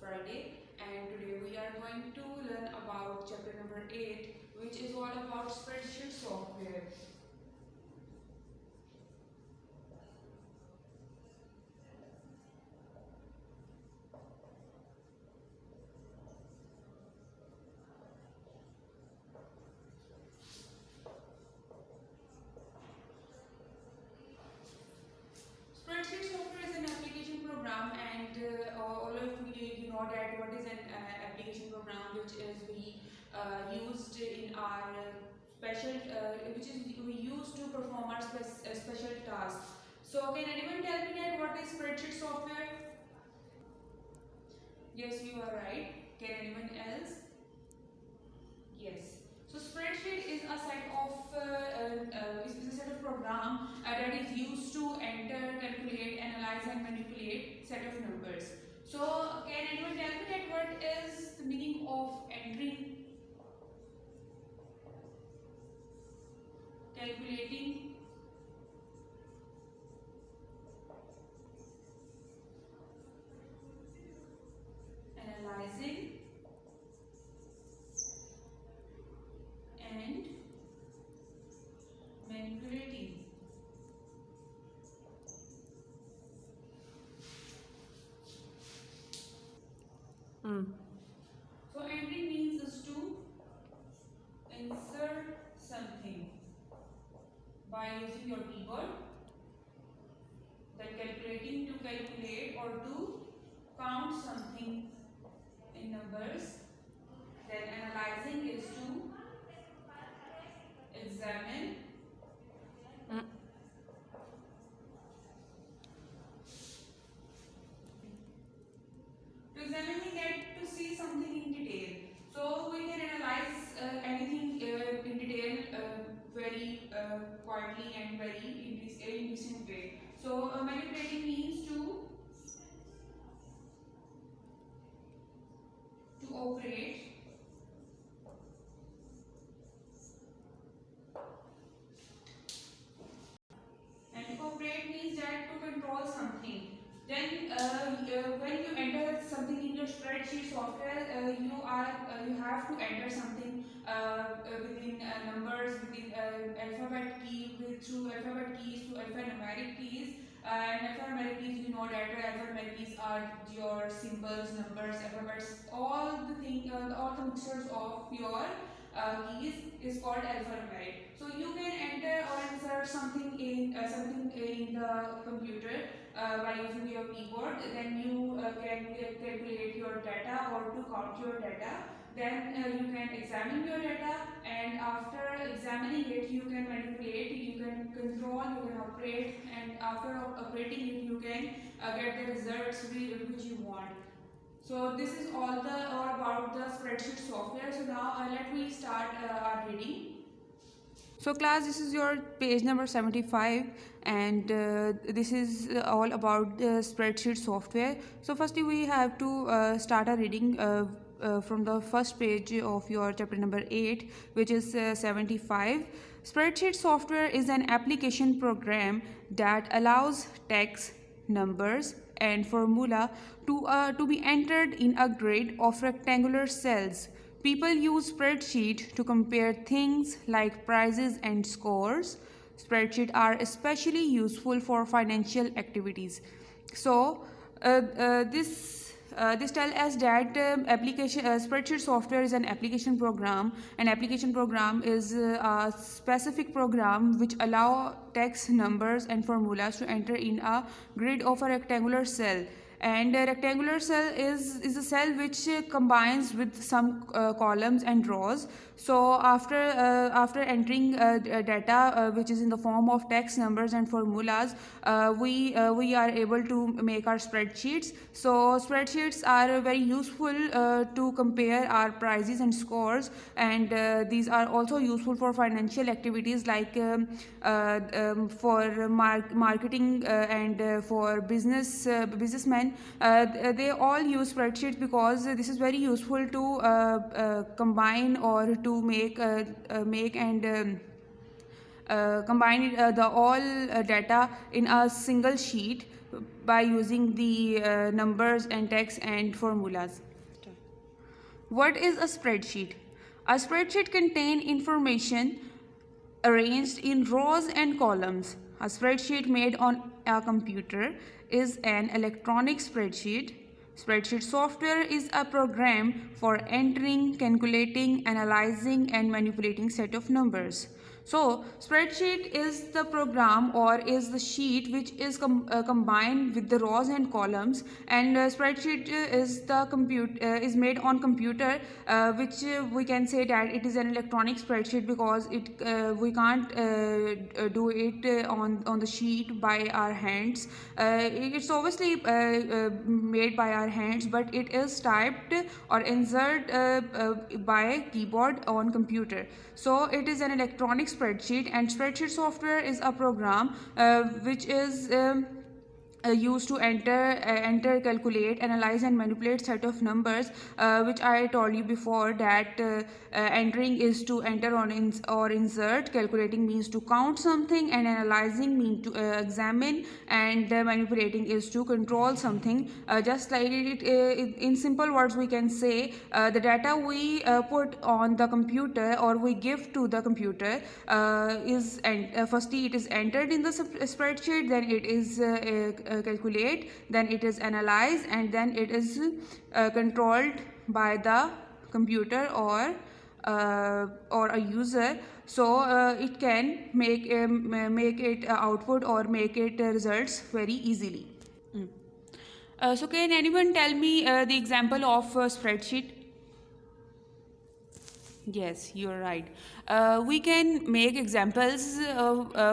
Friday, and today we are going to learn about chapter number 8, which is all about spreadsheet software. Spreadsheet software is an application program, and all of you know that what is an application program, which is we used in our special, which is we use to perform our special tasks. So, can anyone tell me that what is spreadsheet software? Yes, you are right. Can anyone else? Yes. So spreadsheet is a set of is a set of program that is used to enter, calculate, analyze, and manipulate set of numbers. So can anyone tell me that what is the meaning of entering, calculating, analyzing, and manipulating? So entering means is to insert something by using your keyboard. Then calculating to calculate or to count something in numbers. Then analyzing is to examine. To examine we get to see something in detail. So we can analyze anything in detail very quietly and very in decent way. So manipulating means to operate. And to operate means that to control something. Then when you enter something in your spreadsheet software, you have to enter something within numbers, within alphabet key, through alphabet keys to alphanumeric keys. And alphanumeric keys, you know that alphanumeric keys are your symbols, numbers, alphabets, all the mixtures of your keys is called alphanumeric. So you can enter or insert something in the computer by using your keyboard. Then you can calculate your data or to count your data. Then you can examine your data, and after examining it, you can manipulate, you can control, you can operate, and after operating it, you can get the results which you want. So this is all about the spreadsheet software. So now let me start our reading. So class, this is your page number 75, and this is all about the spreadsheet software. So firstly we have to start our reading from the first page of your chapter number 8, which is 75. Spreadsheet software is an application program that allows text, numbers, and formula to be entered in a grid of rectangular cells. People use spreadsheet to compare things like prices and scores. Spreadsheets are especially useful for financial activities. So this tells us that application spreadsheet software is an application program. An application program is a specific program which allow text, numbers, and formulas to enter in a grid of a rectangular cell. And a rectangular cell is a cell which combines with some columns and rows. So after entering data which is in the form of text, numbers, and formulas, we are able to make our spreadsheets. So spreadsheets are very useful to compare our prices and scores, and these are also useful for financial activities like for marketing and for businessmen. They all use spreadsheets because this is very useful to combine or to make and combine the all data in a single sheet by using the numbers and text and formulas. What is a spreadsheet? A spreadsheet contains information arranged in rows and columns. A spreadsheet made on a computer is an electronic spreadsheet. Spreadsheet software is a program for entering, calculating, analyzing, and manipulating set of numbers. So, spreadsheet is the program or is the sheet which is combined with the rows and columns, and spreadsheet is the is made on computer, which we can say that it is an electronic spreadsheet because we can't do it on the sheet by our hands. It's obviously made by our hands, but it is typed or insert by keyboard on computer. So it is an electronic spreadsheet, and spreadsheet software is a program which is used to enter, calculate, analyze, and manipulate set of numbers, which I told you before that entering is to enter or insert, calculating means to count something, and analyzing means to examine, and manipulating is to control something. Just like it, in simple words, we can say the data we put on the computer or we give to the computer is firstly it is entered in the spreadsheet, then it is calculate, then it is analyzed, and then it is controlled by the computer or a user, so it can make it output or make it results very easily. So can anyone tell me the example of a spreadsheet? Yes, you're right. We can make examples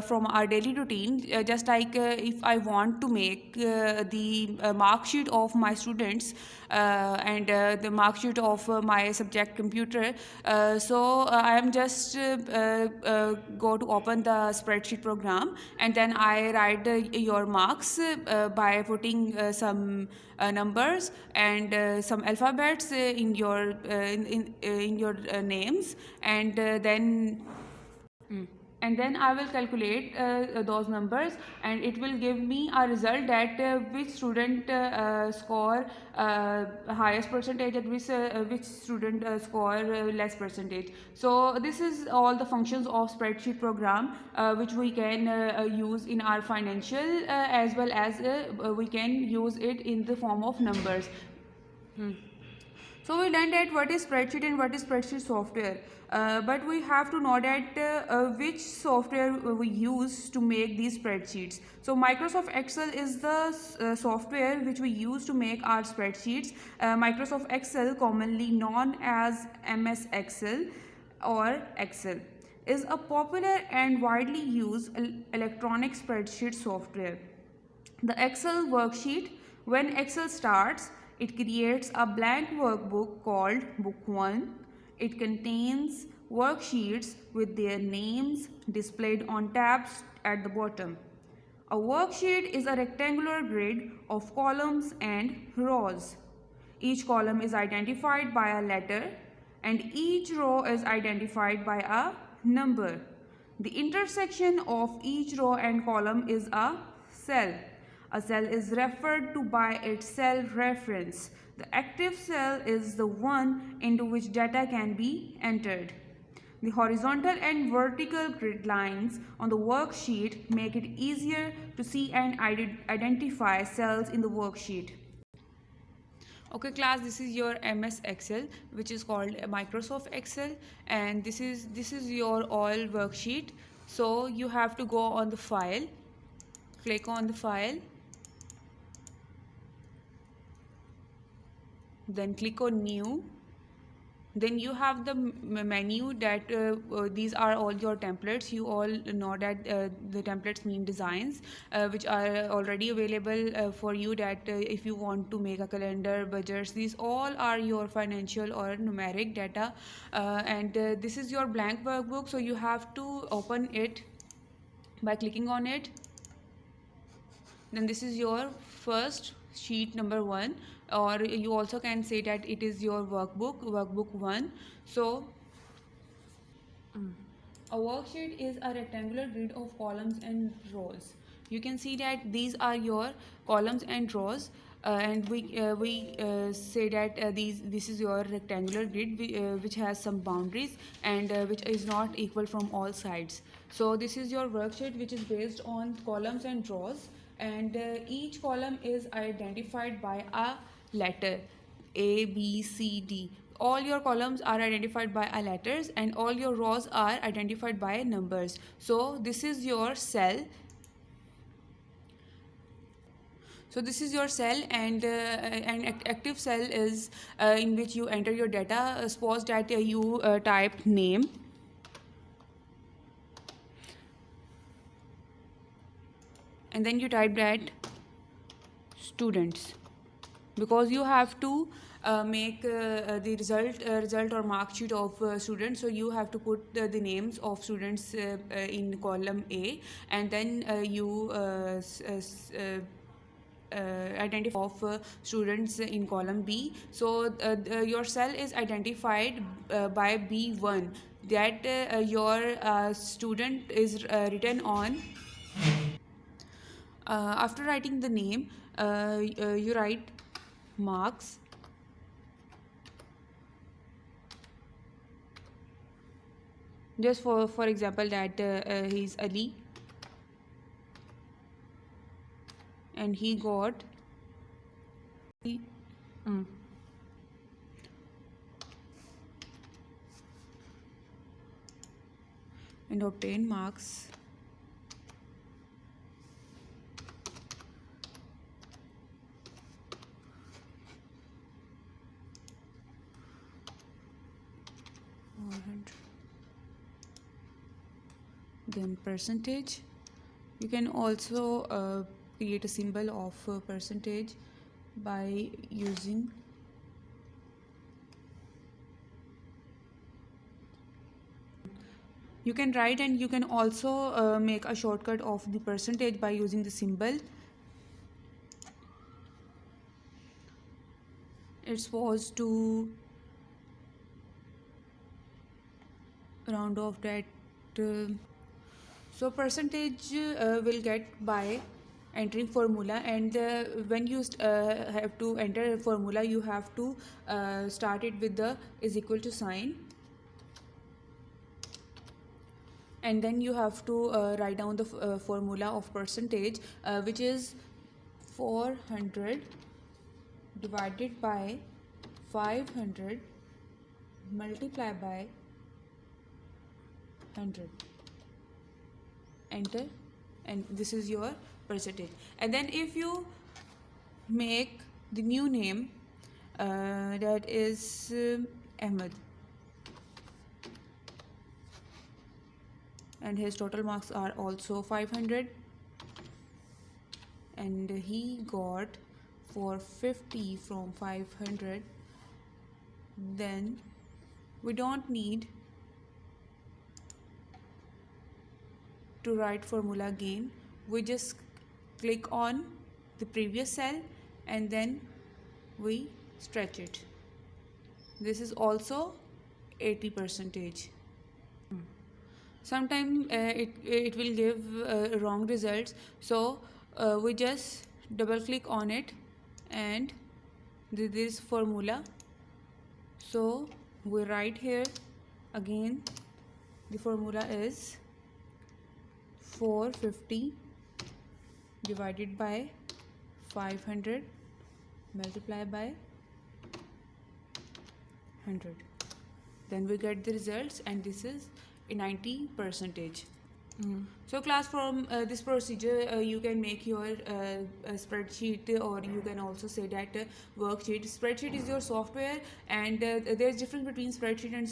from our daily routine, just like if I want to make the mark sheet of my students and the mark sheet of my subject computer. So I am just go to open the spreadsheet program, and then I write your marks by putting some numbers and some alphabets in your names, and then I will calculate those numbers, and it will give me a result that which student score highest percentage and which student score less percentage. So this is all the functions of spreadsheet program which we can use in our financial as well as we can use it in the form of numbers. So we learned that what is spreadsheet and what is spreadsheet software, but we have to know that which software we use to make these spreadsheets. So Microsoft Excel is the software which we use to make our spreadsheets. Microsoft Excel, commonly known as MS Excel or Excel, is a popular and widely used electronic spreadsheet software. The Excel worksheet, when Excel starts, it creates a blank workbook called Book 1. It contains worksheets with their names displayed on tabs at the bottom. A worksheet is a rectangular grid of columns and rows. Each column is identified by a letter, and each row is identified by a number. The intersection of each row and column is a cell. A cell is referred to by its cell reference. The active cell is the one into which data can be entered. The horizontal and vertical grid lines on the worksheet make it easier to see and identify cells in the worksheet. Okay class, this is your MS Excel, which is called Microsoft Excel, and this is your all worksheet. So you have to go on the file, click on the file, then click on new. Then you have the menu that these are all your templates. You all know that the templates mean designs which are already available for you, that if you want to make a calendar, budgets, these all are your financial or numeric data, and this is your blank workbook. So you have to open it by clicking on it. Then this is your first sheet number 1, or you also can say that it is your workbook 1. So A worksheet is a rectangular grid of columns and rows. You can see that these are your columns and rows, and we say that this is your rectangular grid which has some boundaries and which is not equal from all sides. So this is your worksheet which is based on columns and rows, and each column is identified by a letter A, B, C, D. All your columns are identified by a letters and all your rows are identified by numbers. So this is your cell. So this is your cell, and an active cell is in which you enter your data. Suppose that you typed name, and then you type that students, because you have to make the result or mark sheet of students. So you have to put the names of students in column A, and then you identify of students in column B. So your cell is identified by B1, that your student is written on. After writing the name, you write marks, just for example that he's Ali and he got mm, and obtain marks 100. Then percentage. You can also create a symbol of percentage by using you can write, and you can also make a shortcut of the percentage by using the symbol. It's supposed to round off that. So percentage will get by entering formula, and when you have to enter a formula, you have to start it with the is equal to sign, and then you have to write down the formula of percentage, which is 400 divided by 500 multiplied by 100. Enter, and this is your percentage. And then if you make the new name, that is Ahmed, and his total marks are also 500, and he got 450 from 500, then we don't need to write formula again. We just click on the previous cell and then we stretch it. This is also 80 percentage. Sometimes it will give wrong results, so we just double click on it and this formula. So we write here again, the formula is 450 divided by 500 multiplied by 100. Then we get the results, and this is a 90 percentage. So class, from this procedure you can make your spreadsheet, or you can also say that worksheet. Spreadsheet is your software, and there's difference between spreadsheet and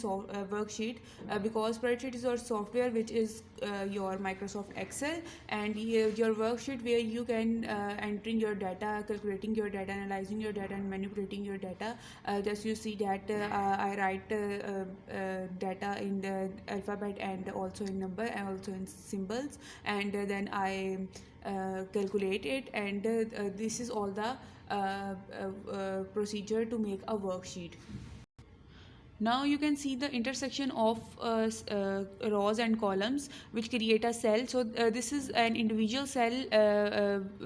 worksheet, because spreadsheet is your software, which is your Microsoft Excel, and your worksheet where you can entering your data, calculating your data, analyzing your data, and manipulating your data. Just you see that I write data in the alphabet and also in number and also in symbols, and then I calculate it, and this is all the procedure to make a worksheet. Now you can see the intersection of rows and columns which create a cell. So this is an individual cell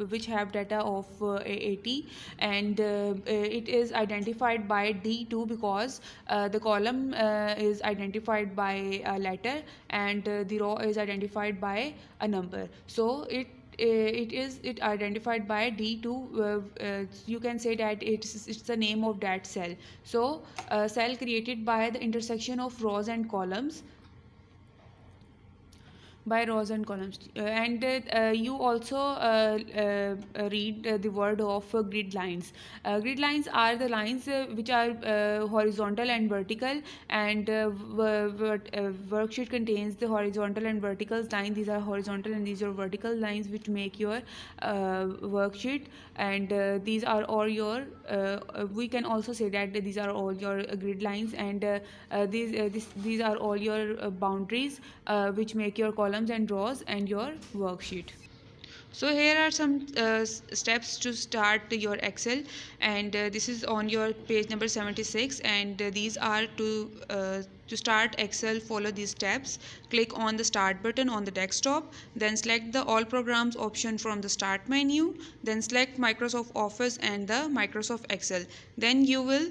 which have data of 80, and it is identified by D2 because the column is identified by a letter, and the row is identified by a number. So it identified by D2. You can say that it's the name of that cell. So a cell created by the intersection of rows and columns, by rows and columns. And you also read the word of grid lines. Grid lines are the lines which are horizontal and vertical, and worksheet contains the horizontal and vertical lines. These are horizontal and these are vertical lines which make your worksheet, and these are all your we can also say that these are all your grid lines, and these are all your boundaries which make your columns and rows and your worksheet. So here are some steps to start your Excel, and this is on your page number 76, and these are to start Excel. Follow these steps. Click on the start button on the desktop, then select the all programs option from the start menu, then select Microsoft Office and the Microsoft Excel. Then you will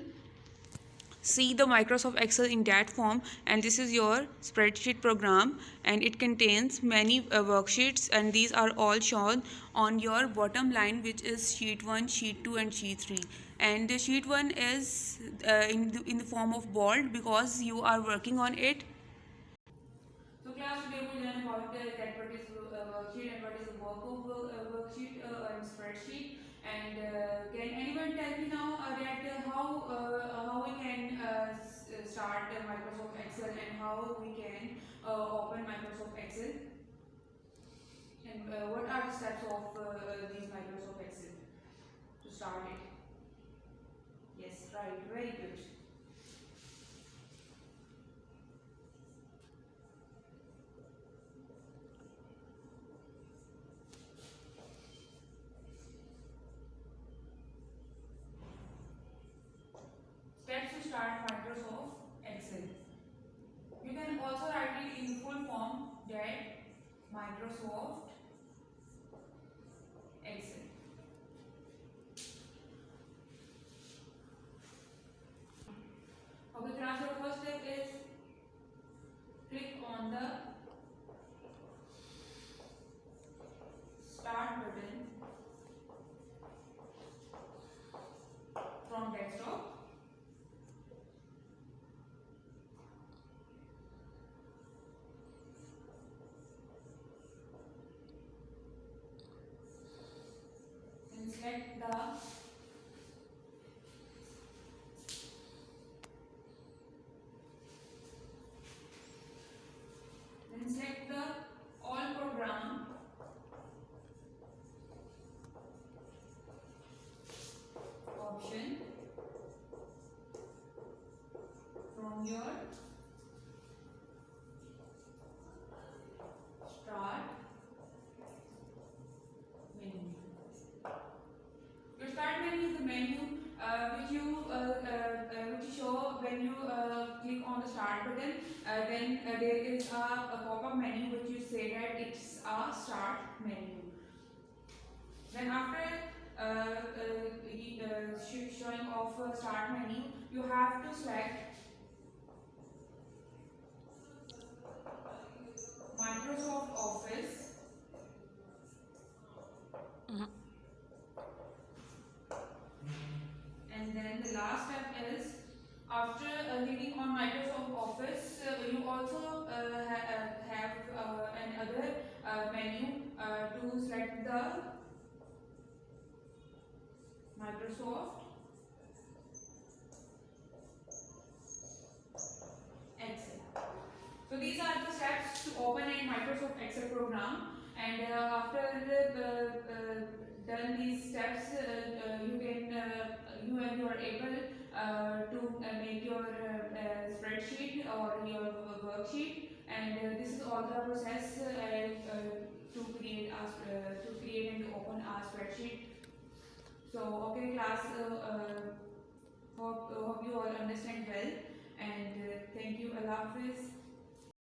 see the Microsoft Excel in that form, and this is your spreadsheet program, and it contains many worksheets, and these are all shown on your bottom line, which is sheet 1, sheet 2 and sheet 3. And the sheet 1 is in the form of bold because you are working on it. So class, today we learn about that what is worksheet and what is the work of worksheet and spreadsheet. And can anyone tell me now that how we can start Microsoft Excel, and how we can open Microsoft Excel, and what are the steps of these Microsoft Excel to start it? Yes, right, very good. Steps to start Microsoft Excel. You can also write it in full form, that Microsoft Excel. Okay, class, your first step is click on the start button from desktop. Then select the all program option from your start menu. Your start menu is the menu which you show when you click on the start button. Then there is a pop-up menu which you say that it's a start menu. Then after showing off start menu, you have to select Microsoft Office. And then the last step is, after clicking on Microsoft Office, you also have another menu to select the Microsoft Excel. So these are the steps to open a Microsoft Excel program, and after done these steps, you are able to make your spreadsheet or your worksheet, and this is all the process to create and to open a spreadsheet. So okay class, hope you all understand well. and thank you, Allah Hafiz.